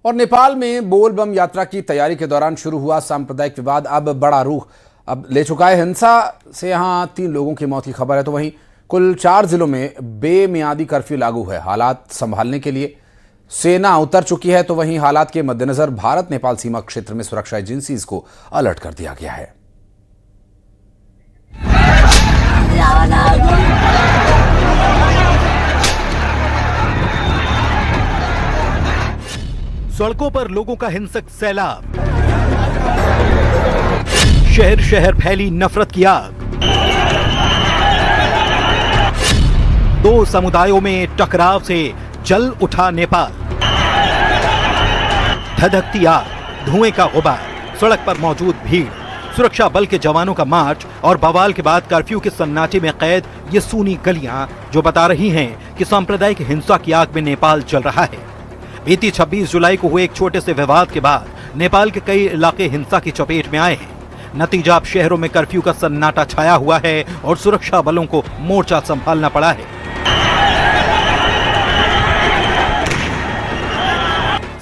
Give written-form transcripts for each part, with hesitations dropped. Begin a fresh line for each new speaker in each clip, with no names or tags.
और नेपाल में बोल बम यात्रा की तैयारी के दौरान शुरू हुआ सांप्रदायिक विवाद अब बड़ा रुख अब ले चुका है। हिंसा से यहां 3 लोगों की मौत की खबर है, तो वहीं कुल 4 जिलों में बेमियादी कर्फ्यू लागू है। हालात संभालने के लिए सेना उतर चुकी है, तो वहीं हालात के मद्देनजर भारत नेपाल सीमा क्षेत्र में सुरक्षा एजेंसीज को अलर्ट कर दिया गया है।
सड़कों पर लोगों का हिंसक सैलाब, शहर शहर फैली नफरत की आग, 2 समुदायों में टकराव से जल उठा नेपाल, धधकती आग, धुएं का गुबार, सड़क पर मौजूद भीड़, सुरक्षा बल के जवानों का मार्च और बवाल के बाद कर्फ्यू के सन्नाटे में कैद ये सूनी गलियां जो बता रही हैं कि सांप्रदायिक हिंसा की आग में नेपाल जल रहा है। बीती 26 जुलाई को हुए एक छोटे से विवाद के बाद नेपाल के कई इलाके हिंसा की चपेट में आए हैं। नतीजा अब शहरों में कर्फ्यू का सन्नाटा छाया हुआ है और सुरक्षा बलों को मोर्चा संभालना पड़ा है।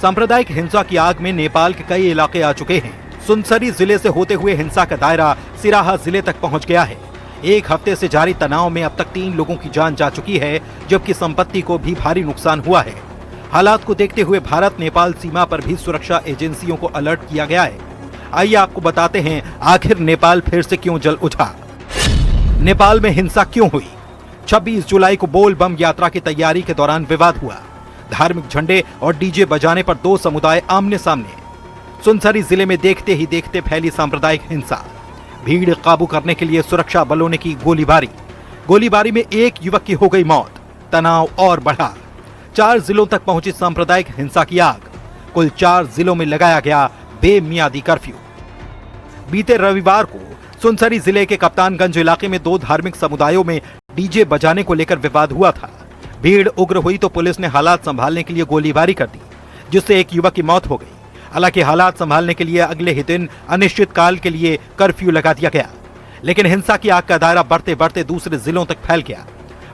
सांप्रदायिक हिंसा की आग में नेपाल के कई इलाके आ चुके हैं। सुनसरी जिले से होते हुए हिंसा का दायरा सिराहा जिले तक पहुंच गया है। एक हफ्ते से जारी तनाव में अब तक 3 लोगों की जान जा चुकी है, जबकि संपत्ति को भी भारी नुकसान हुआ है। हालात को देखते हुए भारत नेपाल सीमा पर भी सुरक्षा एजेंसियों को अलर्ट किया गया है। आइए आपको बताते हैं आखिर नेपाल फिर से क्यों जल उठा, नेपाल में हिंसा क्यों हुई। 26 जुलाई को बोल बम यात्रा की तैयारी के दौरान विवाद हुआ। धार्मिक झंडे और डीजे बजाने पर 2 समुदाय आमने सामने। सुनसरी जिले में देखते ही देखते फैली सांप्रदायिक हिंसा। भीड़ काबू करने के लिए सुरक्षा बलों ने की गोलीबारी में एक युवक की हो गई मौत। तनाव और बढ़ा। 4 जिलों तक पहुंची सांप्रदायिक हिंसा की आग। कुल 4 जिलों में लगाया गया बेमियादी कर्फ्यू। बीते रविवार को सुनसरी जिले के कप्तानगंज इलाके में 2 धार्मिक समुदायों में डीजे बजाने को लेकर विवाद हुआ था। भीड़ उग्र हुई तो पुलिस ने हालात संभालने के लिए गोलीबारी कर दी, जिससे एक युवक की मौत हो गई। हालांकि हालात संभालने के लिए अगले ही दिन अनिश्चित काल के लिए कर्फ्यू लगा दिया गया, लेकिन हिंसा की आग का दायरा बढ़ते बढ़ते दूसरे जिलों तक फैल गया।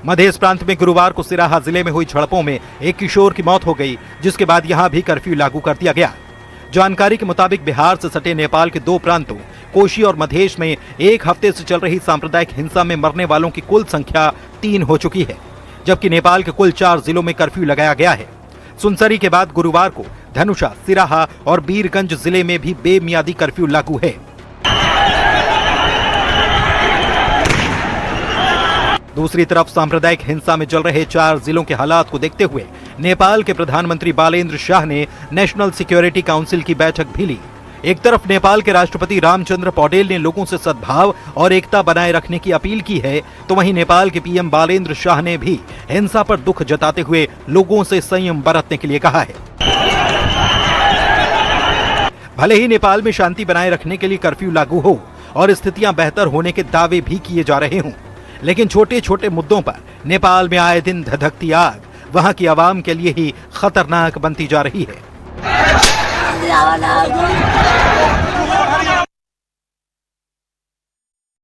मध्य प्रांत में गुरुवार को सिराहा जिले में हुई झड़पों में एक किशोर की मौत हो गई, जिसके बाद यहां भी कर्फ्यू लागू कर दिया गया। जानकारी के मुताबिक बिहार से सटे नेपाल के 2 प्रांतों कोशी और मधेश में एक हफ्ते से चल रही सांप्रदायिक हिंसा में मरने वालों की कुल संख्या 3 हो चुकी है, जबकि नेपाल के कुल 4 जिलों में कर्फ्यू लगाया गया है। सुनसरी के बाद गुरुवार को धनुषा, सिराहा और वीरगंज जिले में भी बेमियादी कर्फ्यू लागू है। दूसरी तरफ सांप्रदायिक हिंसा में जल रहे 4 जिलों के हालात को देखते हुए नेपाल के प्रधानमंत्री बालेन्द्र शाह ने नेशनल सिक्योरिटी काउंसिल की बैठक भी ली। एक तरफ नेपाल के राष्ट्रपति रामचंद्र पौडेल ने लोगों से सद्भाव और एकता बनाए रखने की अपील की है, तो वहीं नेपाल के पीएम बालेन्द्र शाह ने भी हिंसा पर दुख जताते हुए लोगों से संयम बरतने के लिए कहा है। भले ही नेपाल में शांति बनाए रखने के लिए कर्फ्यू लागू हो और स्थितियां बेहतर होने के दावे भी किए जा रहे हों, लेकिन छोटे छोटे मुद्दों पर नेपाल में आए दिन धधकती आग वहां की आवाम के लिए ही खतरनाक बनती जा रही है।